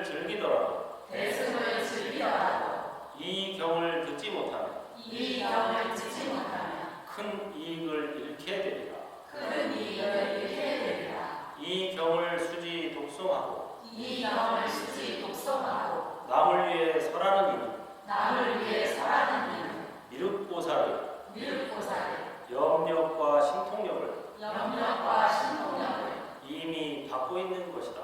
대승을 즐기더라도 이 경을 듣지 못하면 큰 이익을 잃게 되리라. 이 경을 수지 독송하고 남을 위해 설하는 이는 미륵보살의 염력과 신통력을 이미 받고 있는 것이다.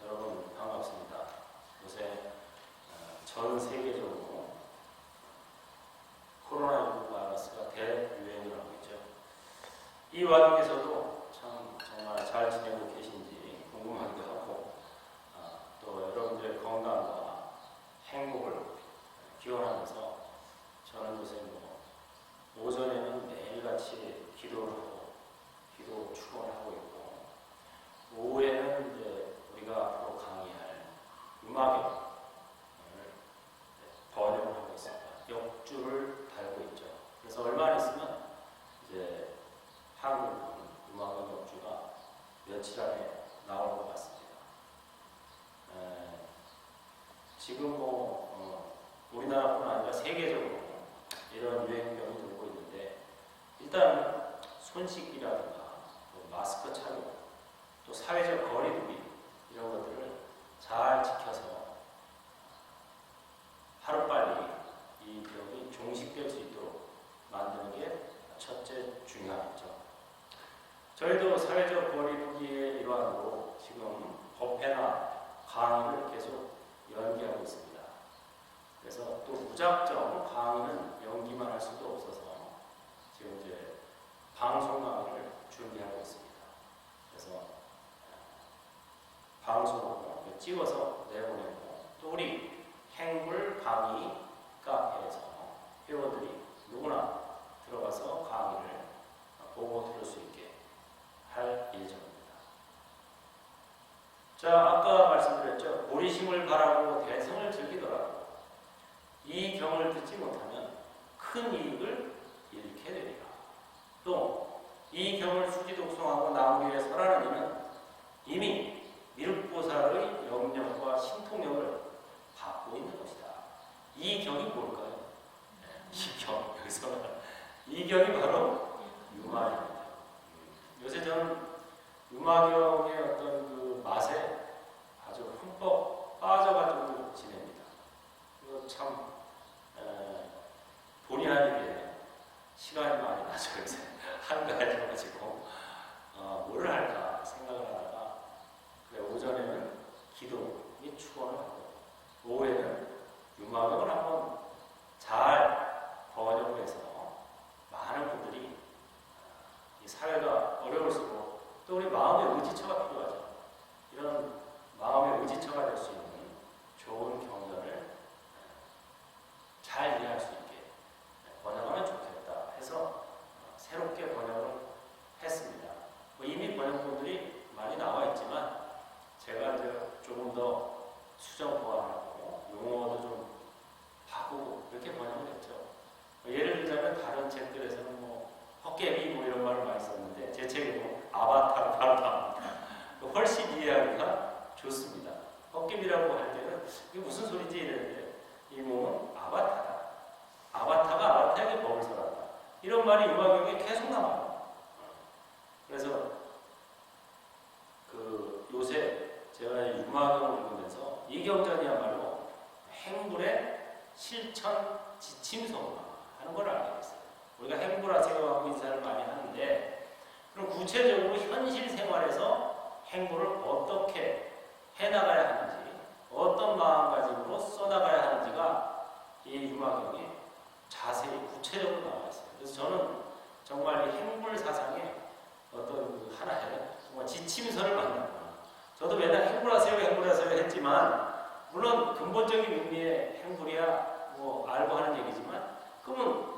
여러분 반갑습니다. 요새 전 세계적으로 코로나19 바이러스가 대유행을 하고 있죠. 이 와중에서도 참 정말 잘 지내고 계신지 궁금하기도 하고 또 여러분들의 건강과 행복을 기원하면서 저는 요새 오전에는 매일같이 기도를 하고 기도 축원을 하고 있고 오후에는 이제 우리가 앞으로 강의할 음악을 번역을 하고 있습니다. 역주를 달고 있죠. 그래서 얼마 있으면 이제 한국 음악은 역주가 며칠 안에 나올 것 같습니다. 지금 우리나라뿐만 아니라 세계적으로 이런 유행병이 돌고 있는데 일단 손 씻기라든가 또 마스크 착용 또 사회적 거리두기 이런 것들을 잘 지켜서 하루빨리 이 병이 종식될 수 있도록 만드는 게 첫째 중요하겠죠. 저희도 사회적 거리두기의 일환으로 지금 법회나 강의를 계속 연기하고 있습니다. 그래서 또 무작정 강의는 연기만 할 수도 없어서 지금 이제 방송 강의를 준비하고 있습니다. 그래서 방송으로 찍어서 내보내고 또 우리 행불 강의 카페에서 회원들이 누구나 들어가서 강의를 보고 들을 수 있게 할 예정입니다. 자, 아까 말씀드렸죠. 보리심을 바라고 대성을 즐기더라도 이 경을 듣지 못하면 큰 이익을 잃게 되리라. 또 이 경을 수지 독송하고 나무 위에 설하는 이는 이미 미륵보살의 염력과 신통력을 받고 있는 것이다. 이 경이 뭘까요? 이 경, 여기서 이 경이 바로 유마입니다. 요새 저는 유마경의 어떤 그 맛에 아주 흠뻑 빠져가지고 지냅니다. 이거 참 본의 아니게 시간이 많이 나죠. 요새 한가해져가지고 뭘 할까 생각을 하다가 그래, 오전에는 기도 및 축원을 하고 오후에는 유마경을 한번 잘 번역을 해서 많은 분들이 이 사회가 어려울수록 또 우리 마음의 의지처가 필요하죠. 이런 마음의 의지처가 될 수 있는 좋은 경전을 잘 이해할 수 있게 번역하면 좋겠다 해서 새롭게 번역을 했습니다. 이미 번역본들이 많이 나와 있지만 제가 이제 조금 더 수정 보완하고 용어도 좀 바꾸고 이렇게 번역을 했죠. 예를 들자면 다른 책들에서는 헛개비 이런 말을 많이 썼는데 제 책은 아바타로 바로 나옵니다. 훨씬 이해하기가 좋습니다. 헛개비라고 할 때는 이게 무슨 소리지 이랬는데 이 몸은 아바타다. 아바타가 아바타에게 법을 설한다. 이런 말이 유마경에 계속 나와요. 그래서 요새 제가 유마경을 읽으면서 이 경전이야말로 행불의 실천 지침서구나 하는 걸 알게 됐어요. 우리가 행불하세요 하고 인사를 많이 하는데 그럼 구체적으로 현실 생활에서 행보를 어떻게 해나가야 하는지 어떤 마음가짐으로 써나가야 하는지가 이 유마경에 자세히 구체적으로 나와 있어요. 그래서 저는 정말 이 행불 사상의 어떤 하나의 정말 지침서를 만났구나. 저도 맨날 행불하세요 했지만 물론 근본적인 의미의 행불이야 알고 하는 얘기지만 그러면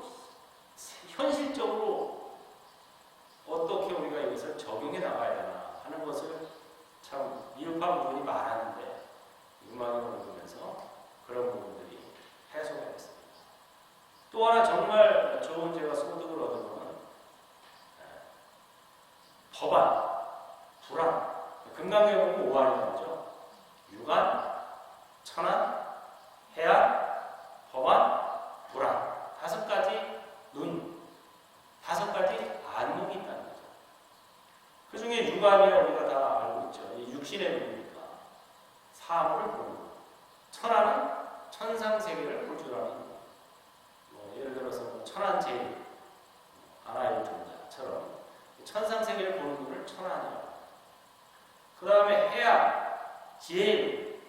현실적으로 어떻게 우리가 이것을 적용해 나가야 되나 하는 것을 참 미흡한 부분이 많았는데 유마경을 보면서 그런 부분들이 해소가 됐습니다. 또 하나 정말 좋은 제가 소득을 얻은 것은 법안, 불안. 금강경에 보면 5안이 나오죠. 육안, 천안, 해안, 법안, 불안. 5가지 눈, 5가지 안목이 있다는 거죠. 그 중에 육안이야 우리가 다 알고 있죠. 이 육신의 눈이니까 사물을 보는 거. 천안은 천상세계를 볼 줄 아는 거. 뭐 예를 들어서 뭐 천안제일, 아나의 존자처럼 천상세계를 보는 눈을 천안이라고. 그 다음에 해안, 지혜인.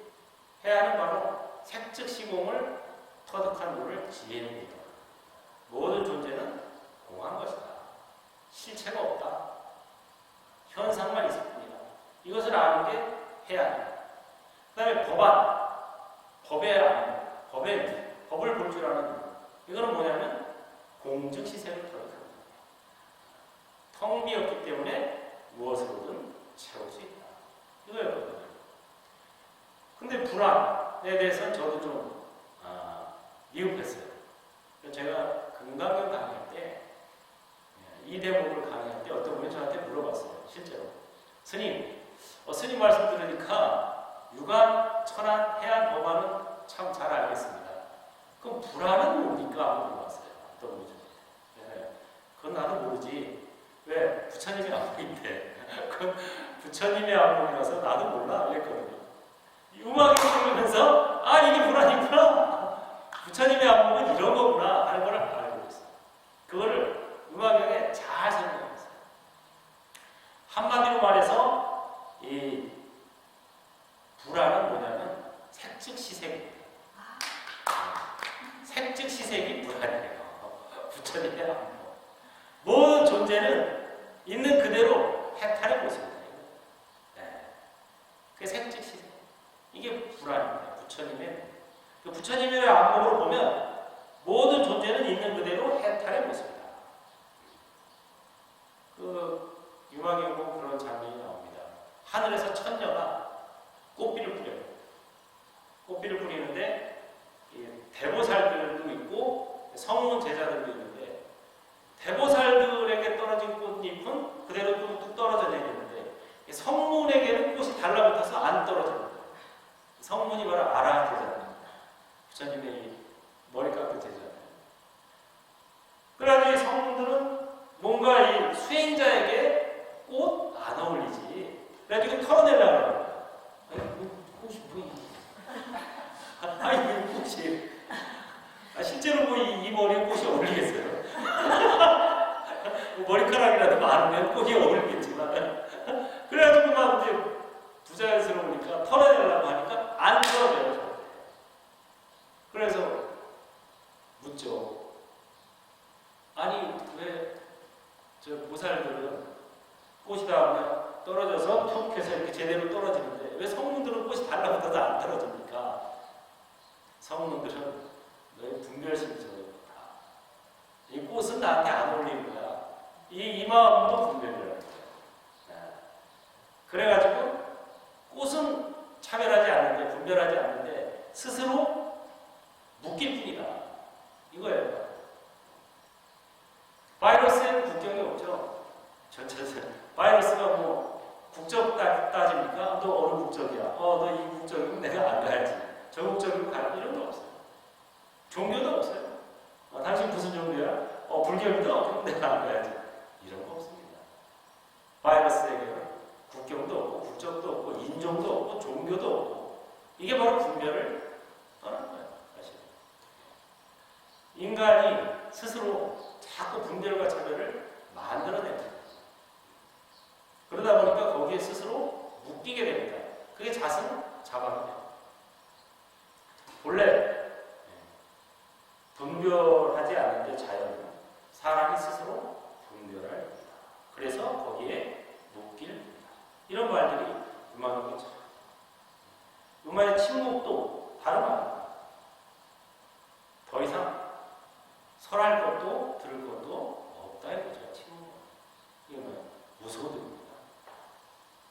해안은 바로 색즉시공을 터득한 눈을 지혜인이라고. 모든 존재는 공한 것이다. 실체가 없다. 현상만 있을 뿐이다. 이것을 아는 게 해안이다. 그 다음에 법안, 법을 볼 줄 아는 눈. 이거는 뭐냐면 공즉시세를 터득한 거예요. 텅 비었기 때문에 무엇으로든 채울 수 있다. 이거였거든요. 근데 불안에 대해서는 저도 좀 미흡했어요. 제가 금강경 강의할 때 이 대목을 강의할 때 어떤 분이 저한테 물어봤어요. 실제로. 스님, 스님 말씀 들으니까 육안, 천안, 해안, 법안은 참 잘 알겠습니다. 그럼 불안은 뭡니까? 하고 물어봤어요. 어떤 분이 저한테. 그건 나도 모르지. 왜? 부처님의 안목인데. 그럼 부처님의 안목이라서 나도 몰라. 이랬거든요. 음악을 들으면서 이게 불안이구나. 부처님의 안목은 이런 거구나 하는 걸 알고 있어요. 그거를 음악경에 잘 설명했어요. 한마디로 말해서 이 불안은 뭐냐면 색즉시색입니다. 색즉시색이 불안이에요. 부처님의 안목. 모든 존재는 있는 그대로 해탈의 모습입니다. 그게 색즉시색. 이게 불안입니다. 부처님의 안목으로 보면 모든 존재는 있는 그대로 해탈의 모습이다. 유마경에 보면 그런 장면이 나옵니다. 하늘에서 천녀가 꽃비를 뿌려요. 꽃비를 뿌리는데 대보살들도 있고 성문 제자들도 있는데 대보살들에게 떨어진 꽃잎은 그대로 뚝뚝 떨어져 내리는데 성문에게는 꽃이 달라붙어서 안 떨어지는 거예요. 성문이 바로 아라한 제자입니다. 부처님의 이 머리 깎은 제자예요. 그래가지고 이 성문들은 뭔가 이 수행자에게 꽃 안 어울리지. 그래가지고 털어내려고 해요. 꽃이 뭐 이 꽃이 실제로 뭐 이 머리에 꽃이 어울리겠어요? 뭐 머리카락이라도 많으면 꽃이 어울리겠지만 그래가지고 막 이제 부자연스러우니까 털어내려고 하니까 안 털어내요. 그래서 묻죠. 아니 왜 저 보살들은 꽃이 다 떨어져서 툭 해서 이렇게 제대로 떨어지는데 왜 성문들은 꽃이 달라붙어서 안 떨어집니까? 성문들은 너희 분별심처럼 이 꽃은 나한테 안 어울리는 거야. 이 마음도 분별이라는 거야. 그래가지고 꽃은 차별하지 않는데 분별하지 않는데 스스로 묶일 뿐이다. 이거예요. 바이러스에는 국경이 없죠. 바이러스가 뭐 국적 따집니까? 너 어느 국적이야? 너 이 국적이면 내가 안 가야지. 저 국적이면 가야지. 이런 거 없어요. 종교도 없어요. 당신 무슨 종교야? 불교입니다. 그럼 내가 안 가야지. 이런 거 없습니다. 바이러스에게는 국경도 없고 국적도 없고 인종도 없고 종교도 없고 이게 바로 분별을 떠난 거예요. 사실. 인간이 스스로 자꾸 분별과 차별을 만들어냅니다. 그러다 보니까 거기에 스스로 묶이게 됩니다. 그게 자성자박이에요. 원래 분별하지 않는데 자연은 사람이 스스로 분별할 뿐이다. 그래서 거기에 묶일 뿐이다. 이런 말들이 음악에 참. 음악의 침묵도 다른 말입니다. 더 이상 설할 것도 들을 것도 없다 이거죠. 침묵은. 이건 뭐야? 무소득입니다.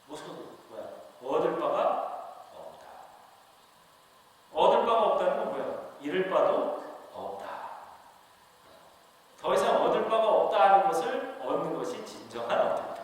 무소득. 뭐야? 얻을 바가 없다. 얻을 바가 없다는 건 뭐야? 잃을 바도 없다. 더 이상 얻을 바가 없다는 것을 얻는 것이 진정한 얻음이다.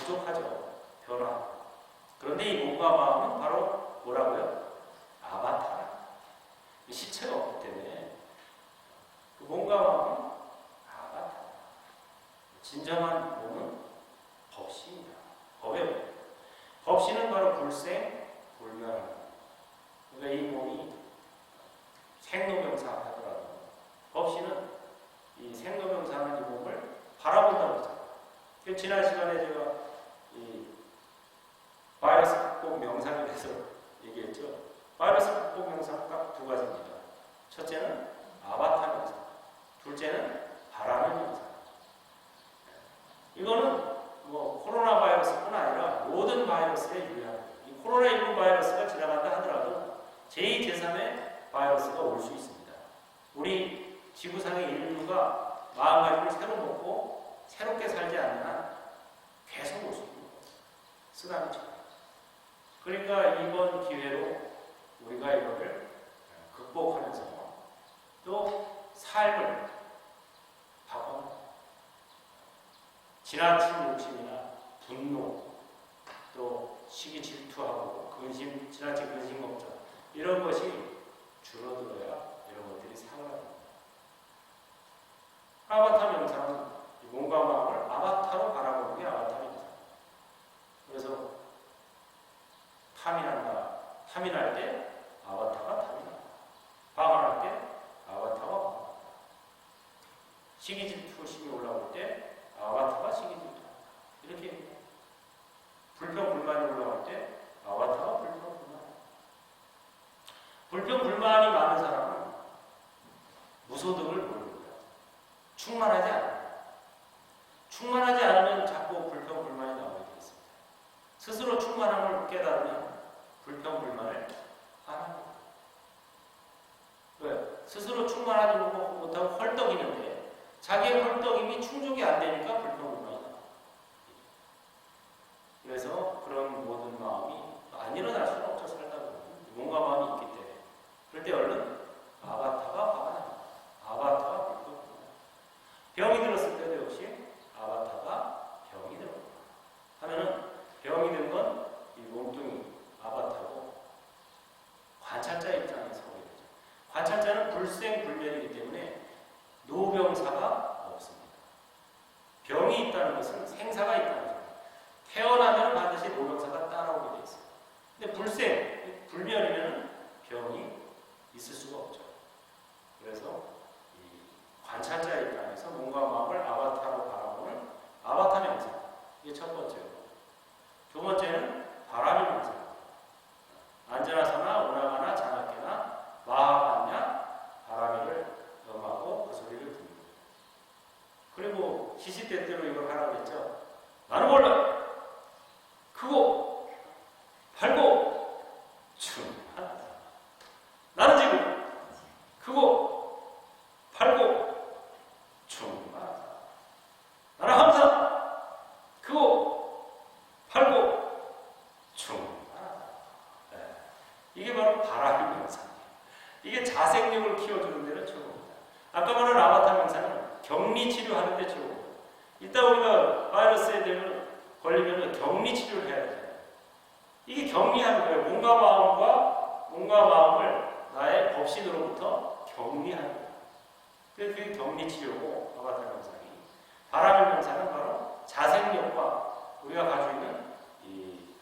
부족하죠. 변화. 그런데 이 몸과 마음은 바로 뭐라고요? 아바타라. 시체가 없기 때문에 그 몸과 마음은 아바타. 진정한 몸은 법시입니다. 법의 몸. 법시는 바로 불생, 불멸. 그러니까 이 몸이 생로병사 하더라도 법시는 이 생로병사는 이 몸을 바라본다고 하잖아요. 지난 시간에 제가 이 바이러스 극복 명상에 대해서 얘기했죠. 바이러스 극복 명상 딱 두 가지입니다. 첫째는 아바타 명상, 둘째는 바람의 명상. 이거는 뭐 코로나 바이러스뿐 아니라 모든 바이러스에 유의합니다. 이 코로나19 바이러스가 지나간다 하더라도 제2, 제3의 바이러스가 올 수 있습니다. 우리 지구상의 인류가 마음가짐을 새로 먹고 새롭게 살지 않는 한 계속 올 수 있는 거예요. 쓰나미처럼. 그러니까 이번 기회로 우리가 이거를 극복하면서 또 삶을 바꿔 지나친 욕심이나 분노, 또 시기 질투하고 근심, 지나친 근심 걱정 이런 것이 줄어들어야 이런 것들이 사그라듭니다. 아바타 명상은 몸과 마음을 아바타로 바라보는 게 아바타 명상. 그래서 탐이날 때 아바타가 탐이난다. 방황할 때 아바타가 방황한다. 시기 질투심이 올라올 때 아바타가 시기 질투한다. 이렇게 얘기해요. 불평불만이 올라올 때 아바타가 불평불만한다. 불평불만이 많은 사람은 무소득을 모릅니다. 충만하지 않아요. 충만하지 않으면 자꾸 불평불만이 나오게 되어 있습니다. 스스로 충만함을 깨달으면 불평불만을 안 합니다. 왜? 스스로 충만하지 못하고 헐떡이는데 자기의 헐떡임이 충족이 안 되니까 불평불만이 나옵니다. 그래서 그런 모든 마음이 안 일어날 수는 없죠. 살다 보면 몸과 마음이 있기 때문에. 그럴 때 얼른 아바타가 화가 납니다. 아바타가 불평불만. 병이 들었을 때도 역시 아바타가 병이 들었구나 하면은 병이 든 건 이 몸뚱이 아바타고 관찰자 입장에서 보게 되죠. 관찰자는 불생불멸이기 때문에 노병사가 없습니다. 병이 있다는 것은 생사가 있다는 거죠. 태어나면 반드시 노병사가 따라오게 되어 있어요. 근데 불생, 불멸이면 병이 있을 수가 없죠. 그래서 이 관찰자 입장에서 몸과 마음을 아바타로 바라보는 아바타 명상. 이게 첫 번째고. 두 번째는 바람의 명상. 앉아나서나 오나가나 자나깨나 마하반야 바람이를 음하고 그 소리를 듣는 거예요. 그리고 시시때때로 이걸 하라고 했죠. 나는 몰라. 크고 밝고 충만하다. 나는 지금 크고 밝고 충만하다. 나는 항상 크고 밝고 충만하다. 네. 이게 바로 바람의 명상이에요. 이게 자생력을 키워주는 데는 최고입니다. 아까 말한 아바타 명상은 격리 치료하는 데 최고입니다. 이따 우리가 바이러스에 걸리면 격리 치료를 해야 되잖아요. 이게 격리하는 거예요. 몸과 마음을 나의 법신으로부터 격리하는 거예요. 그게 격리 치료고 아바타 명상이. 바람의 명상은 바로 자생력과 우리가 가지고 있는 이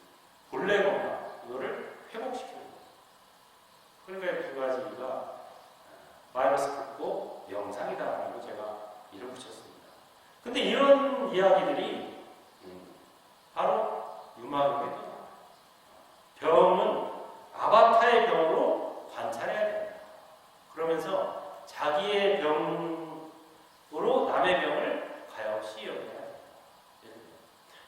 본래 건강 이거를 회복시키는 거예요. 그러니까 두 가지가 바이러스 극복 명상이다라고 제가 이름 붙였습니다. 근데 이런 이야기들이 바로 유마금에 병은 아바타의 병으로 관찰해야 됩니다. 그러면서 자기의 병으로 남의 병을 가엾이 여겨야 됩니다.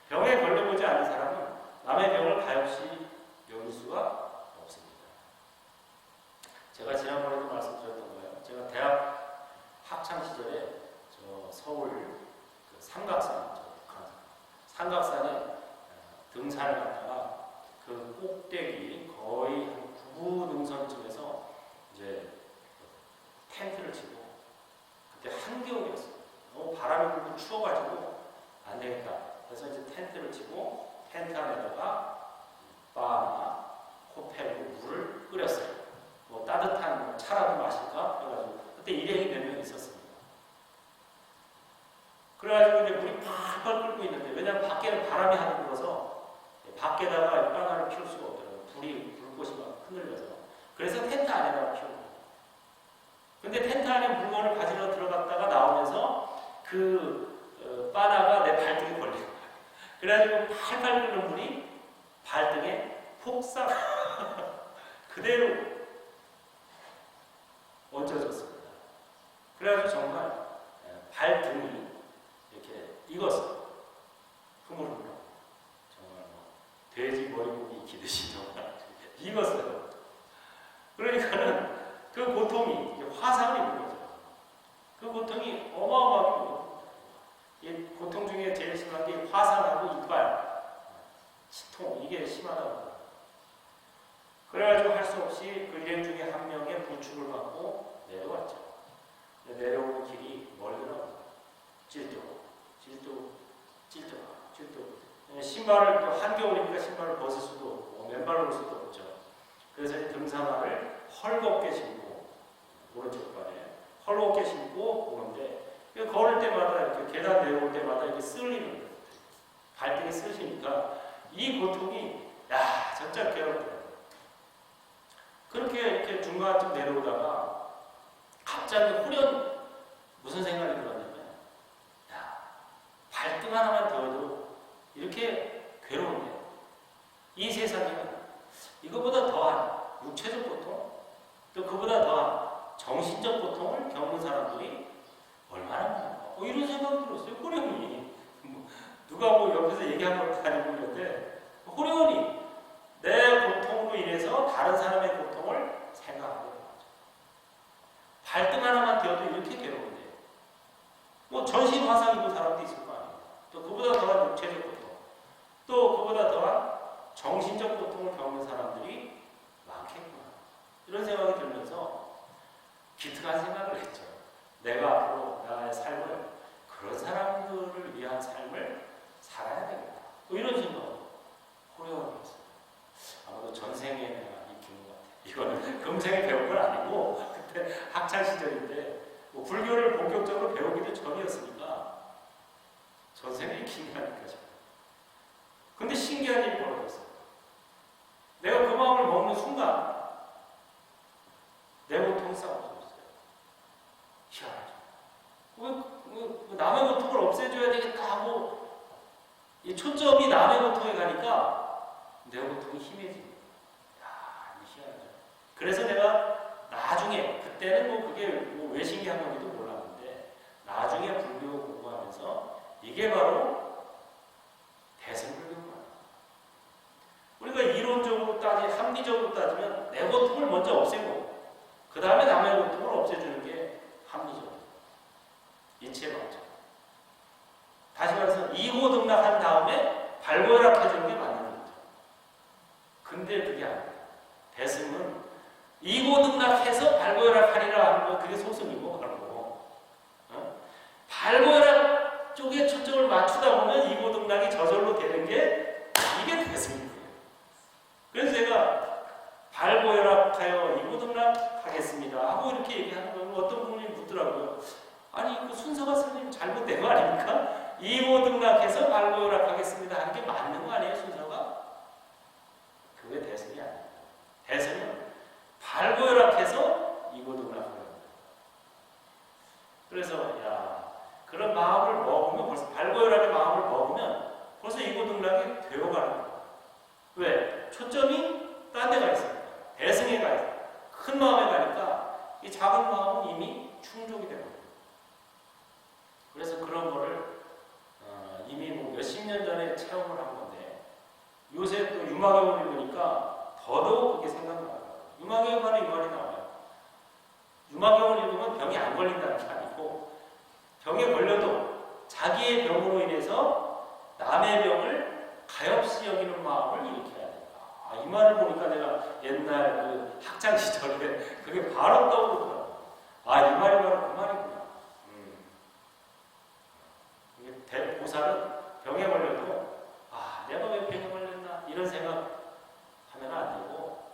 병에 걸려보지 않은 사람은 남의 병을 가엾이 여길 수가 없습니다. 제가 지난번에도 말씀드렸던 거예요. 제가 대학 학창 시절에 서울 그 삼각산에 등산을 갔다가 그 꼭대기 거의 한 9부 능선쯤에서 이제 텐트를 치고 그때 한겨울이었어요. 너무 바람이 불고 추워가지고 안 되겠다. 그래서 이제 텐트를 치고 텐트 안에다가 바나 호텔로 물을 끓였어요. 뭐 따뜻한 차라도 마실까 해가지고 그때 일행이 몇 명 있었습니다. 그래가지고 이제 물이 팍팍 끓고 있는데, 왜냐면 밖에는 바람이 하도 불어서 밖에다가 바나를 피울 수가 없더라고요. 불꽃이 막 흔들려서. 그래서 텐트 안에다가 피운 거예요. 근데 텐트 안에 물건을 가지러 들어갔다가 나오면서 그 바나가 내 발등에 걸린 거예요. 그래가지고 팔팔 끓는 물이 발등에 폭삭 그대로 얹어졌습니다. 그래가지고 정말 발등이 이렇게 익었어요. 흐물흐물. 정말 뭐 돼지 머리고기 익히듯이 정말 익었어요. 그러니까는 그 고통이 화상을 입은 거죠. 그 고통이 어마어마하게 입은 이 고통 중에 제일 심한 게 화상하고 이빨, 치통, 이게 심하다고. 그래가지고 할 수 없이 그 일행 중에 한 명의 부축을 받고 내려왔죠. 내려오는 길이 멀더라고요. 찔도. 신발을 또 한겨울이니까 신발을 벗을 수도 없고 맨발로 올 수도 없죠. 그래서 등산화를 헐겁게 신고, 오른쪽 발에 헐겁게 신고 오는데, 걸을 때마다 이렇게 계단 내려올 때마다 이렇게 쓸리는 거예요. 발등에 쓰시니까 이 고통이 진짜 괴롭더라고요. 그렇게 이렇게 중간쯤 내려오다가 갑자기 후련 무슨 생각이 들었냐면, 발등 하나만 되어도 이렇게 괴로운데 이 세상에는 이거보다 더한 육체적 고통, 또 그보다 더한 정신적 고통을 겪는 사람들이 얼마나 많을까? 이런 생각이 들었어요. 호련이 누가 뭐 옆에서 얘기한 것도 아니고 그런데 호련이 내 고통으로 인해서 다른 사람의 고통을 생각하게 되는 거죠. 발등 하나만 되어도 이렇게 괴로운데 뭐 전신 화상 입은 사람도 있을 거 아니에요. 또 그보다 더한 육체적 고통, 또 그보다 더한 정신적 고통을 겪는 사람들이 많겠구나. 이런 생각이 들면서 기특한 생각을 했죠. 내가 앞으로 나의 삶을 그런 사람들을 위한 삶을 살아야 되겠다. 뭐 이런 생각으로 호련이었어요. 아마도 전생에 내가 익힌 것 같아요. 이거는 금생에 배운 건 아니고 그때 학창 시절인데 뭐 불교를 본격적으로 배우기도 전이었으니까 전생에 익힌 게 아닐까 싶어요. 근데 신기한 일이 벌어졌어요. 내가 그 마음을 먹는 순간 내 고통이 싹 없어졌어요. 희한하죠. 왜 남의 고통을 없애줘야 되겠다 하고 이 초점이 남의 고통에 가니까 내 고통이 힘해집니다. 이게 희한하죠. 그래서 내가 나중에, 그때는 뭐 그게 뭐 왜 신기한 건지도 몰랐는데, 나중에 불교 공부하면서 이게 바로 대승불교구나. 우리가 이론적으로 합리적으로 따지면 내 고통을 먼저 없애고 그 다음에 남의 고통을 없애주는 게 합리적이에요. 이치에 맞죠. 다시 말해서 이고등락한 다음에 발고혈압해주는 게 맞는 거죠. 근데 그게 아니에요. 대승은 이고등락해서 발고혈압하리라 하는 거, 그게 소승이고 그런 거고, 발고혈압 쪽에 초점을 맞추다 보면 이고등락이 저절로 되는 게 이게 대승이에요. 그래서 제가 발고혈압하여 이고등락하겠습니다 하고 이렇게 얘기하는 거예요. 어떤 분이 묻더라고요. 아니 그 순서가 선생님 잘못된 거 아닙니까? 이고등락해서 발고혈압하겠습니다 하는 게 맞는 거 아니에요, 순서가? 그게 대승이 아니에요. 대승은 발고혈압해서 이고등락하는 거예요. 그래서 그런 마음을 먹으면, 벌써 발고혈압의 마음을 먹으면 벌써 이고등락이 되어가는 거예요. 왜? 초점이 딴 데 가 있으니까. 대승에 가 있어요. 큰 마음에 가니까 이 작은 마음은 이미 충족이 되는 거예요. 그래서 그런 거를 이미 뭐 몇십 년 전에 체험을 한 건데, 요새 또 유마경을 읽으니까 더더욱 그게 생각나요. 유마경에 관한 이 말이 나와요. 유마경을 읽으면 병이 안 걸린다는 게 아니고, 병에 걸려도 자기의 병으로 인해서 남의 병을 가엾이 여기는 마음을 일으켜야 된다. 이 말을 보니까 내가 옛날 그 학창 시절에 그게 바로 떠오르더라고요. 이 말이 바로 그 말이구나. 보살은 병에 병에 걸려도 내가 왜 병에 걸렸나 이런 생각 하면 안 되고,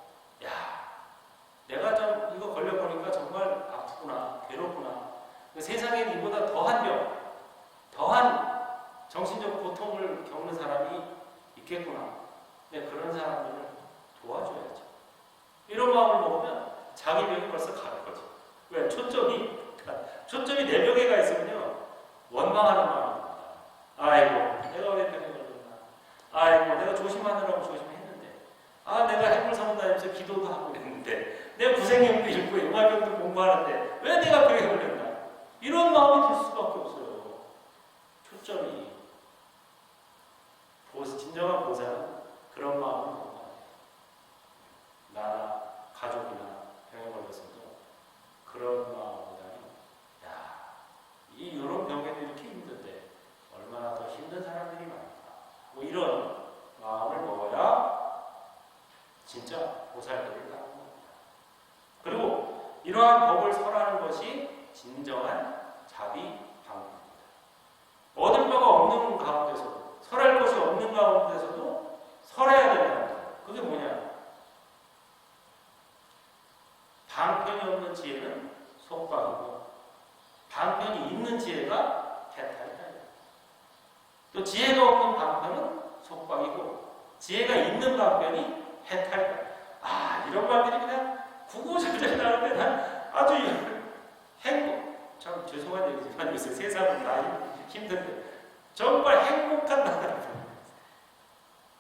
내가 좀 이거 걸려보니까 정말 아프구나, 괴롭구나. 세상에 이보다 더한 병, 더한 정신적 고통을 겪는 사람이 있겠구나. 그런 사람들을 도와줘야죠. 이런 마음을 먹으면 자기 병이 벌써 가는 거죠. 왜? 초점이 내 병에 가 있으면요, 원망하는 마음입니다. 아이고, 내가 왜 병에 걸렸나. 아이고, 내가 조심하느라고 조심했는데. 내가 해물성원 다니면서 기도도 하고 있는데, 내가 구생경도 읽고 영화경도 공부하는데 왜 내가 병에 걸렸나. 이런 마음이 들 수밖에 없어요. 초점이. 진정한 보살은 그런 마음을 먹어야 돼요. 나나 가족이나 병에 걸렸어도 그런 마음보다는 이런 병에도 이렇게 힘든데 얼마나 더 힘든 사람들이 많을까. 이런 마음을 먹어야 진짜 보살도를 따는 겁니다. 그리고 이러한 법을 설하는 것이 진정한 자비 방문입니다. 얻을 바가 없는 가운데서도, 설할 것이 없는 가운데서도 설해야 된다는 거예요. 그게 뭐냐? 방편이 없는 지혜는 속박이고, 방편이 있는 지혜가 해탈이다. 또 지혜가 없는 방편은 속박이고, 지혜가 있는 방편이 해탈이다. 이런 말들이 그냥 구구절절 나오는데 난 아주 행복, 참 죄송한 얘기지만 요새 세상은 다 힘든데 정말 행복한 나라입니다.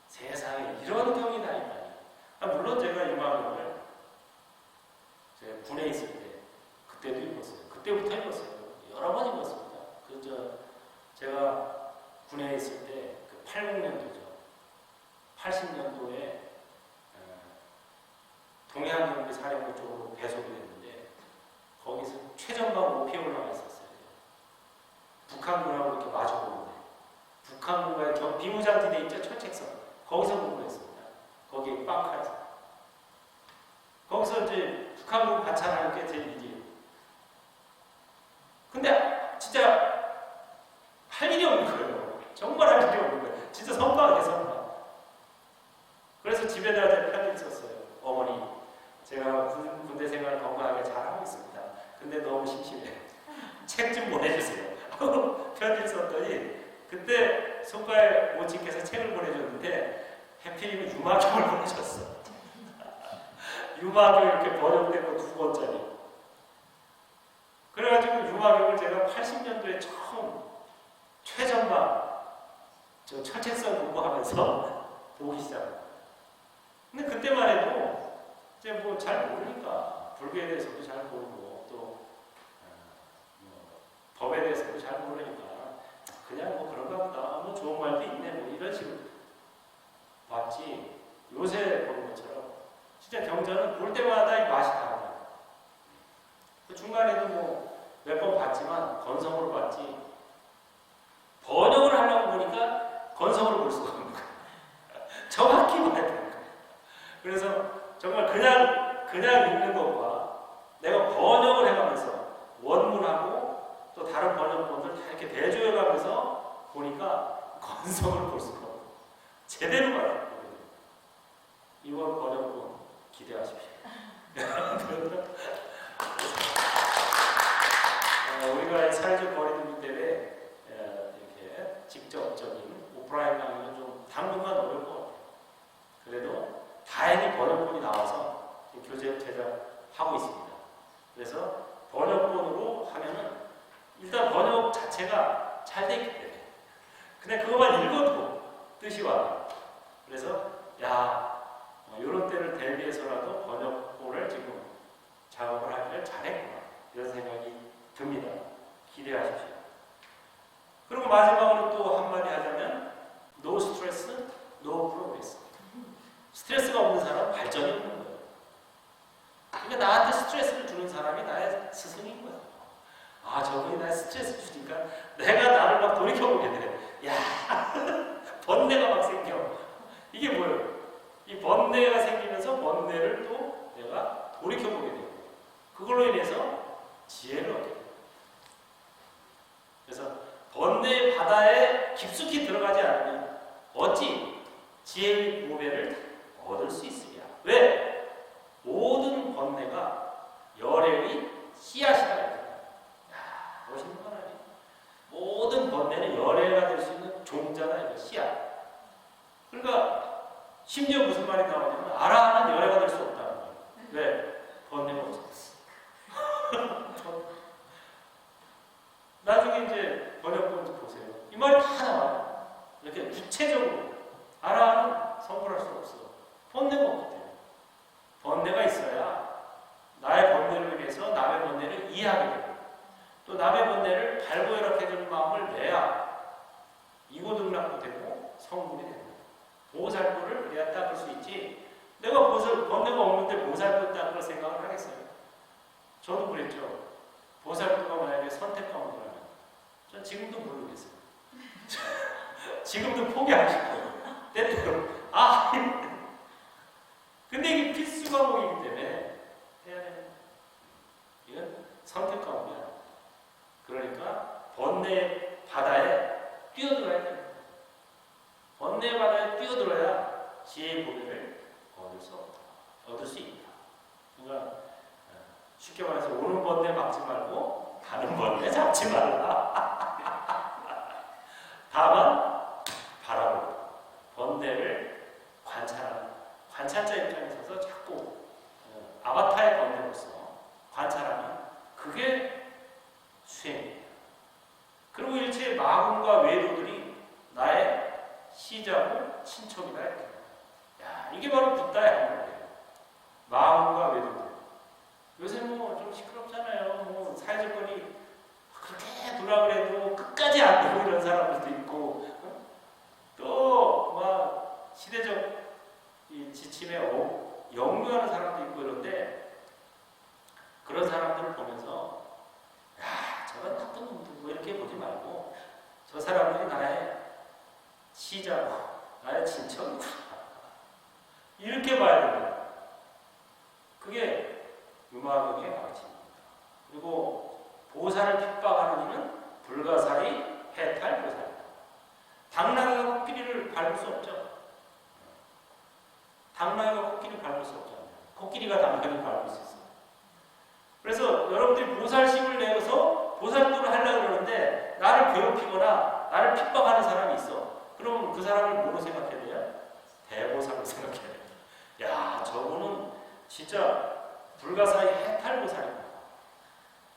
세상에 이런 경이 다 있다니. 물론 제가 이 마음을 제가 군에 있을 때 그때도 입었어요. 그때부터 입었어요. 여러 번 입었습니다. 제가 군에 있을 때 80년도죠. 80년도에 동해안경비 사령부 쪽으로 배속이 됐는데 거기서 최전방 높이에 올라가 있었어요. 북한군하고 이렇게 마주보는데 북한군과의 비무장지대 있죠? 철책선. 거기서 근무했습니다. 거기에 빵카에서. 거기서 이제 북한군 관찰하는 게 제 일이에요. 근데 진짜 할 일이 없는 거예요. 정말 할 일이 없는 거예요. 진짜 선박이에요, 선박. 그래서 집에다 편지 썼어요. 어머니, 제가 군대 생활 건강하게 잘하고 있습니다. 근데 너무 심심해요. 책 좀 보내주세요. 편지를 썼더니 그때 손가락 모친께서 책을 보내줬는데 해필이면 유마경을 보내줬어. 유마경 이렇게 번역된 거 2권짜리. 그래가지고 유마경을 제가 80년도에 처음 최전방 철책선 공부하면서 보기 시작합니다. 근데 그때만 해도 이제 뭐 잘 모르니까 불교에 대해서도 잘 모르고 또 법에 대해서도 잘 모르니까 그냥 뭐 그런가 보다, 뭐 좋은 말도 있네, 뭐 이런 식으로 봤지. 요새 보는 것처럼 진짜 경전은 볼 때마다 이 맛이 다르다. 그 중간에도 뭐 몇 번 봤지만 건성으로 봤지, 번역을 하려고 보니까 건성으로 볼 수가 없는 거야. 정확히 봐야 되는 거야. 그래서 정말 그냥 읽는 것과 내가 번역을 해가면서 원문하고 또 다른 번역본들 다 이렇게 대조해가면서 보니까 건성을 볼 수가 없고 제대로 봐요. 이번 번역본 기대하십시오. 우리가 사회적 거리두기 때문에 이렇게 직접적인 오프라인 강의는 좀 당분간 어려울 것 같아요. 그래도 다행히 번역본이 나와서 교재 제작하고 있습니다. 그래서 번역본으로 하면은 일단 번역 자체가 잘 돼 있기 때문에 그냥 그것만 읽어도 뜻이 와요. 그래서 이런 때를 대비해서라도 번역본을 지금 작업을 하기를 잘했구나, 이런 생각이 듭니다. 기대하십시오. 그리고 마지막으로 또 한마디 하자면 No stress, no progress. 스트레스가 없는 사람은 발전이 없는 거예요. 그러니까 나한테 스트레스를 주는 사람이 나의 스승인 거예요. 저분이 나의 스트레스 주니까 내가 나를 막 돌이켜보게 돼. 번뇌가 막 생겨. 이게 뭐예요? 이 번뇌가 생기면서 번뇌를 또 내가 돌이켜보게 돼요. 그걸로 인해서 지혜를 얻게 돼요. 그래서 번뇌의 바다에 깊숙이 들어가지 않으면 어찌 지혜의 보배를 얻을 수 있으랴. 왜? 모든 번뇌가 열애의 씨앗이다. 야, 멋있는 건 아니에요. 모든 번뇌는 열애가 될 수 있는 종자다. 이거 씨앗. 그러니까 심지어 무슨 말이 나오냐면 아라하는 열애가 될 수 없다는 거예요. 왜? 번뇌가 없었어. 나중에 이제 번역본 보세요. 이 말이 다 나와요. 이렇게 구체적으로 아라하는 성불할 수 없어. 번뇌가 없기 때문에. 번뇌가 있어야 나의 번뇌를 위해서 남의 번뇌를 이해하게 되고 또 남의 번뇌를 발보혈압해주는 마음을 내야 이고등락도 되고 성불이 됩니다. 보살도를 그래야 닦을 수 있지. 내가 번뇌가 없는데 보살도 닦을 생각을 하겠어요. 저도 그랬죠. 보살도가 만약에 선택과목이라면 전 지금도 모르겠어요. 지금도 포기하고 싶어요. 때때로 근데 이게 필수 과목이기 때문에 해야 되는 이건 선택 과목이야. 그러니까 번뇌 바다에 뛰어들어야 됩니다. 번뇌 바다에 뛰어들어야 지혜의 보배를 얻을 수 있다. 그러니까 쉽게 말해서 오는 번뇌 막지 말고 가는 번뇌 잡지 말라. 다만 바라보고 번뇌를 관찰하는 관찰자 입장에 서서 자꾸 아바타의 번뇌로서 관찰하면 그게 수행이에요. 그리고 일체 마군과 외도들이 나의 시자고 친척이다. 야, 이게 바로 붓다의 한마디예요. 마군과 외도들. 요새 뭐 좀 시끄럽잖아요. 뭐 사회조건이 그렇게 두라 그래도 끝까지 안 되고 이런 사람들도 있고 또 막 시대적 이 지침에 역류하는 사람도 있고 이런데 그런 사람들을 보면서 야, 저건 나쁜 놈들 뭐 이렇게 보지 말고 저 사람들이 나의 시자고 나의 친척이구나 이렇게 봐야 됩니다. 그게 음악의 가르침입니다. 그리고 보살을 핍박하는 이는 불가사의 해탈 보살이다. 당나귀가 코끼리를 밟을 수 없죠. 당나귀가 코끼리를 밟을 수 없잖아요. 코끼리가 당나귀를 밟을 수 있어요. 그래서 여러분들이 보살심을 내어서 보살도를 하려고 그러는데 나를 괴롭히거나 나를 핍박하는 사람이 있어. 그럼 그 사람을 뭐로 생각해야 돼요? 대보살로 생각해야 돼요. 야, 저분은 진짜 불가사의 해탈보살입니다.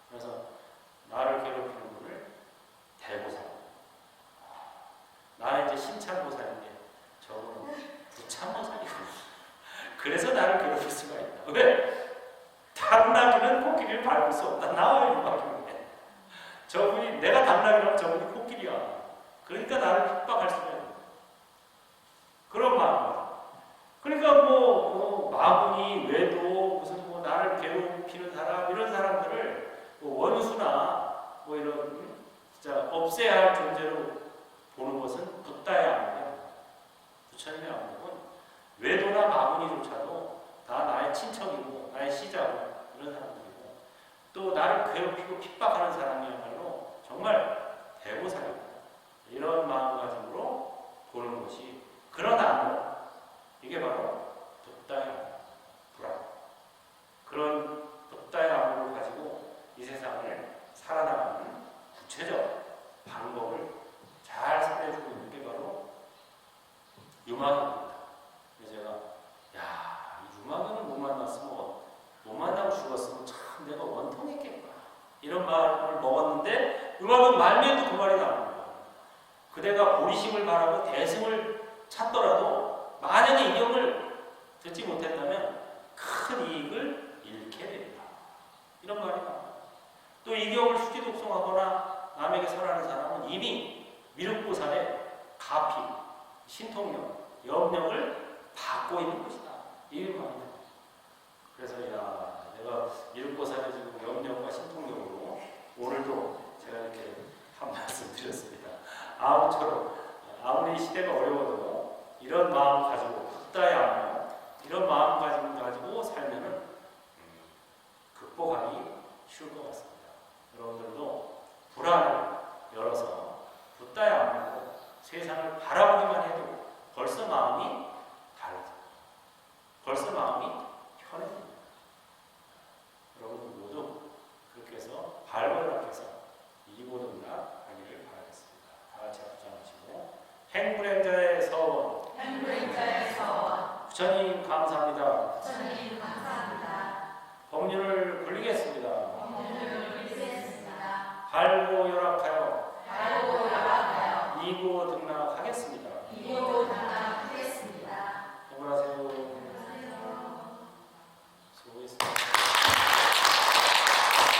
그래서 나를 괴롭히는 분을 대보살. 나는 이제 신참보살인데 저분은 부참보살이고. 그래서 나를 괴롭힐 수가 있다. 왜? 당나귀는 코끼리를 밟을 수 없다. 나와요, 이밖에. 저분이 내가 당나귀라면 저분이 코끼리야. 그러니까 나를 핍박할 수가 있다. 그런 마음이야. 그러니까 마군이 외도 무슨 나를 괴롭히는 사람 이런 사람들을 원수나 이런 진짜 없애야 할 존재로 보는 것은 붓다의 암흑이야. 부처님의 암흑은 외도나 마군이조차도 다 나의 친척이고 나의 시자고 이런 사람들이고 또 나를 괴롭히고 핍박하는 사람이야말로 정말 대보살이고 이런 마음가짐으로 보는 것이 그러나 이게 바로 붓다의 불안. 그런 붓다의 암흑을 가지고 이 세상을 살아나가는 구체적 방법을 잘 설해주고 있는 게 바로 유마경입니다. 그래서 제가 이 유마경을 못 만나고 죽었으면 참 내가 원통했겠구나 이런 마음을 먹었는데 유마경 말미에도 그 말이 나옵니다. 그대가 보리심을 바라고 대승을 찾더라도 만약에 이 경을 듣지 못했다면 큰 이익을 잃게 됩니다. 이런 말이 나옵니다. 또 이 경을 수기독송하거나 남에게 설하는 사람은 이미 미륵보살의 가피, 신통력, 염력을 받고 있는 것이다. 이 말입니다. 그래서 내가 미륵보살의 지금 염력과 신통력으로 오늘도 제가 이렇게 한 말씀 드렸습니다. 아무처럼 아무리 시대가 어려워도 이런 마음 가지고 붓다의 암흑 이런 마음가짐을 가지고 살면은 극복하기 쉬울 것 같습니다. 여러분들도 불안을 열어서 듣다야 안 하고 세상을 바라보기만 해도 벌써 마음이 달라져. 벌써 마음이 편해집니다. 여러분 모두 그렇게 해서 발걸락해서 이보듬락 하기를 바라겠습니다. 다 같이 합장하시고 행불행자의 서원 부처님 감사합니다. 법륜을 굴리겠습니다. 발고 열악하여 이보 등락하겠습니다.